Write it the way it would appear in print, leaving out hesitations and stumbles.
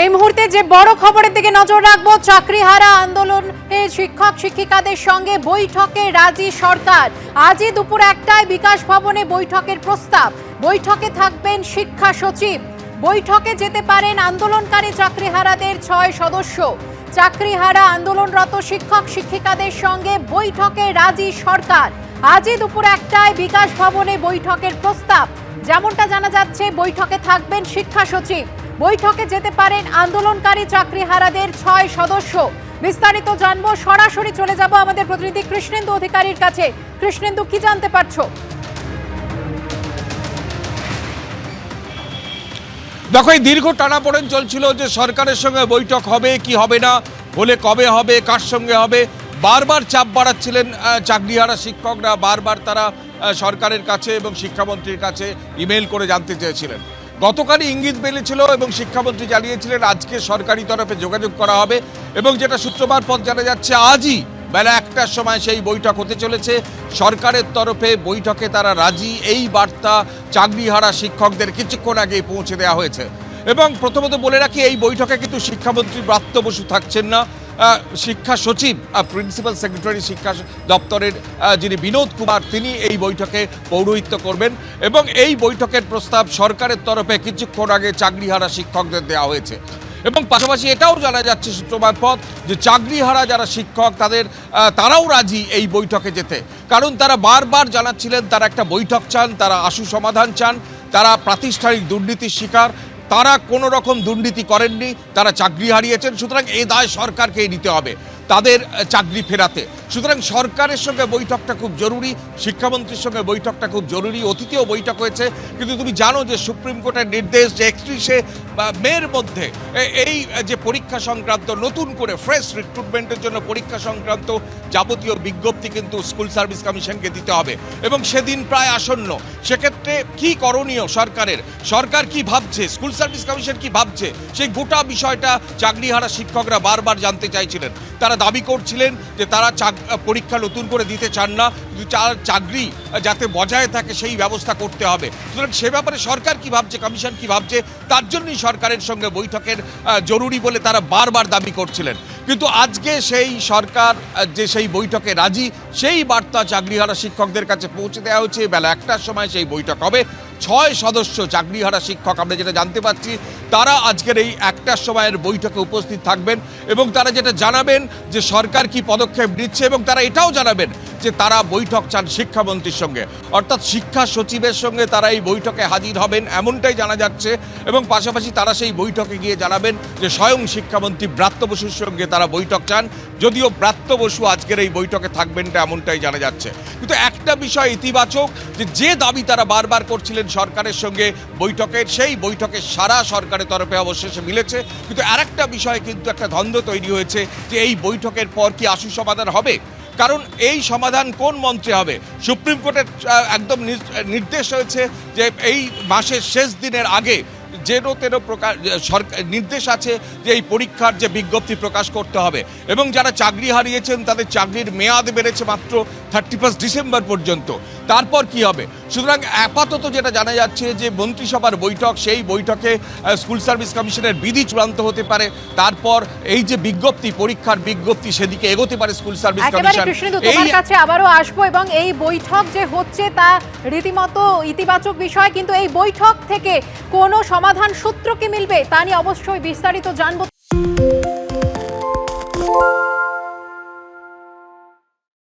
এই মুহূর্তে যে বড় খবরের দিকে নজর রাখবো, চাকরিহারা আন্দোলনে শিক্ষক শিক্ষিকাদের সঙ্গে বৈঠকে রাজি সরকার। আজই দুপুর 1টায় বিকাশ ভবনে বৈঠকের প্রস্তাব। বৈঠকে থাকবেন শিক্ষা সচিব। বৈঠকে যেতে পারেন আন্দোলনকারী চাকরিহারাদের 6 সদস্য। চাকরিহারা আন্দোলনরত শিক্ষক শিক্ষিকাদের সঙ্গে বৈঠকে রাজি সরকার। আজই দুপুর 1টায় বিকাশ ভবনে বৈঠকের প্রস্তাব। যেমনটা জানা যাচ্ছে, বৈঠকে থাকবেন শিক্ষা সচিব। বৈঠকে যেতে পারেন আন্দোলনকারী চাকরিহারাদের 6 সদস্য। বিস্তারিত জানবো, সরাসরি চলে যাব আমাদের প্রতিনিধি কৃষ্ণেন্দু অধিকারীর কাছে। কৃষ্ণেন্দু, কি জানতে পারছো? দেখো, এই দীর্ঘ টানাপোড়েন চলছিল যে সরকারের সঙ্গে বৈঠক হবে কি হবে না, হলে কবে হবে, কার সঙ্গে হবে। বারবার চাপ বাড়াচ্ছিলেন চাকরিহারা শিক্ষকরা। বারবার তারা সরকারের কাছে এবং শিক্ষামন্ত্রীর কাছে ইমেল করে জানতে চেয়েছিলেন। গতকালই ইঙ্গিত মিলেছিল এবং শিক্ষামন্ত্রী জানিয়েছিলেন আজকে সরকারি তরফে যোগাযোগ করা হবে, এবং যেটা সূত্র মারফত জানা যাচ্ছে আজই বেলা 1টার সময় সেই বৈঠক হতে চলেছে। সরকারের তরফে বৈঠকে তারা রাজি, এই বার্তা চাকরিহারা শিক্ষকদের কিছুক্ষণ আগেই পৌঁছে দেওয়া হয়েছে। এবং প্রথমত বলে রাখি, এই বৈঠকে কিন্তু শিক্ষামন্ত্রী ব্রাত্য বসু থাকছেন না। শিক্ষা সচিব, প্রিন্সিপাল সেক্রেটারি শিক্ষা দপ্তরের যিনি বিনোদ কুমার, তিনি এই বৈঠকে পৌরোহিত্য করবেন। এবং এই বৈঠকের প্রস্তাব সরকারের তরফে কিছুক্ষণ আগে চাকরিহারা শিক্ষকদের দেওয়া হয়েছে। এবং পাশাপাশি এটাও জানা যাচ্ছে সূত্র মারফত যে চাকরিহারা যারা শিক্ষক তারাও রাজি এই বৈঠকে যেতে। কারণ তারা বারবার জানাচ্ছিলেন তারা একটা বৈঠক চান, তারা আশু সমাধান চান। তারা প্রাতিষ্ঠানিক দুর্নীতির শিকার, তারা কোনো রকম দুর্নীতি করেননি, তারা চাকরি হারিয়েছেন। সুতরাং এই দায় সরকারকেই নিতে হবে তাদের চাকরি ফেরাতে। সুতরাং সরকারের সঙ্গে বৈঠকটা খুব জরুরি, শিক্ষামন্ত্রীর সঙ্গে বৈঠকটা খুব জরুরি। অতীতেও বৈঠক হয়েছে, কিন্তু তুমি জানো যে সুপ্রিম কোর্টের নির্দেশ যে 31শে মের মধ্যে এই যে পরীক্ষা সংক্রান্ত নতুন করে ফ্রেশ রিক্রুটমেন্টের জন্য পরীক্ষা সংক্রান্ত যাবতীয় বিজ্ঞপ্তি কিন্তু স্কুল সার্ভিস কমিশনকে দিতে হবে, এবং সেদিন প্রায় আসন্ন। সেক্ষেত্রে কি করণীয় সরকারের, সরকার কি ভাবছে, স্কুল সার্ভিস কমিশন কি ভাবছে, সেই গোটা বিষয়টা চাকরিহারা শিক্ষকরা বারবার জানতে চাইছিলেন। তারা দাবি করছিলেন যে তারা পরীক্ষা নতুন করে দিতে চান না, কিন্তু চাকরি যাতে বজায় থাকে সেই ব্যবস্থা করতে হবে। সুতরাং সে ব্যাপারে সরকার কি ভাবছে, কমিশন কি ভাবছে, তার জন্যই সরকারের সঙ্গে বৈঠকের জরুরি বলে তারা বারবার দাবি করছিলেন। কিন্তু আজকে সেই সরকার যে সেই বৈঠকে রাজি, সেই বার্তা চাকরিহারা শিক্ষকদের কাছে পৌঁছে দেওয়া হচ্ছে। বেলা 1টার সময় সেই বৈঠক হবে। 6 সদস্য চাকরিহারা শিক্ষক, আমরা যেটা জানতে পারছি, তারা আজকের এই 1টার সময়ের বৈঠকে উপস্থিত থাকবেন। এবং তারা যেটা জানাবেন যে সরকার কি পদক্ষেপ নিচ্ছে, এবং তারা এটাও জানাবেন যে তারা বৈঠক চান শিক্ষামন্ত্রীর সঙ্গে, অর্থাৎ শিক্ষা সচিবের সঙ্গে তারা এই বৈঠকে হাজির হবেন, এমনটাই জানা যাচ্ছে। এবং পাশাপাশি তারা সেই বৈঠকে গিয়ে জানাবেন যে স্বয়ং শিক্ষামন্ত্রী ব্রাত্য বসুর সঙ্গে তারা বৈঠক চান। যদিও ব্রাত্য বসু আজকের এই বৈঠকে থাকবেন না, এমনটাই জানা যাচ্ছে। কিন্তু একটা বিষয় ইতিবাচক, যে দাবি তারা বারবার করছিলেন সরকারের সঙ্গে বৈঠকের, সেই বৈঠকে সারা সরকারের তরফে অবশেষে মিলেছে। কিন্তু আরেকটা বিষয়ে কিন্তু একটা দ্বন্দ্ব তৈরি হয়েছে যে এই বৈঠকের পর কি আশু সমাধান হবে। কারণ এই সমাধান কোন মন্ত্রে হবে? সুপ্রিম কোর্টের একদম নির্দেশ হয়েছে যে এই মাসের শেষ দিনের আগে যেন প্রকাশ নির্দেশ আছে যে এই পরীক্ষার যে বিজ্ঞপ্তি প্রকাশ করতে হবে। এবং যারা চাকরি হারিয়েছেন তাদের চাকরির মেয়াদ বেড়েছে মাত্র 31 ডিসেম্বর পর্যন্ত। তারপর কি হবে? সুতরাং আপাতত যেটা জানা যাচ্ছে যে মন্ত্রিসভার বৈঠক, সেই বৈঠকে স্কুল সার্ভিস কমিশনের বিধি চূড়ান্ত হতে পারে। তারপর এই যে বিজ্ঞপ্তি, পরীক্ষার বিজ্ঞপ্তি, সেদিকে এগোতে পারে স্কুল সার্ভিস কমিশন। তোমার কাছে আবারও আসবো, এবং এই বৈঠক যে হচ্ছে তা রীতিমতো ইতিবাচক বিষয়, কিন্তু এই বৈঠক থেকে কোনো সমাধান সূত্র কি মিলবে তা নিয়ে অবশ্যই বিস্তারিত জানবো।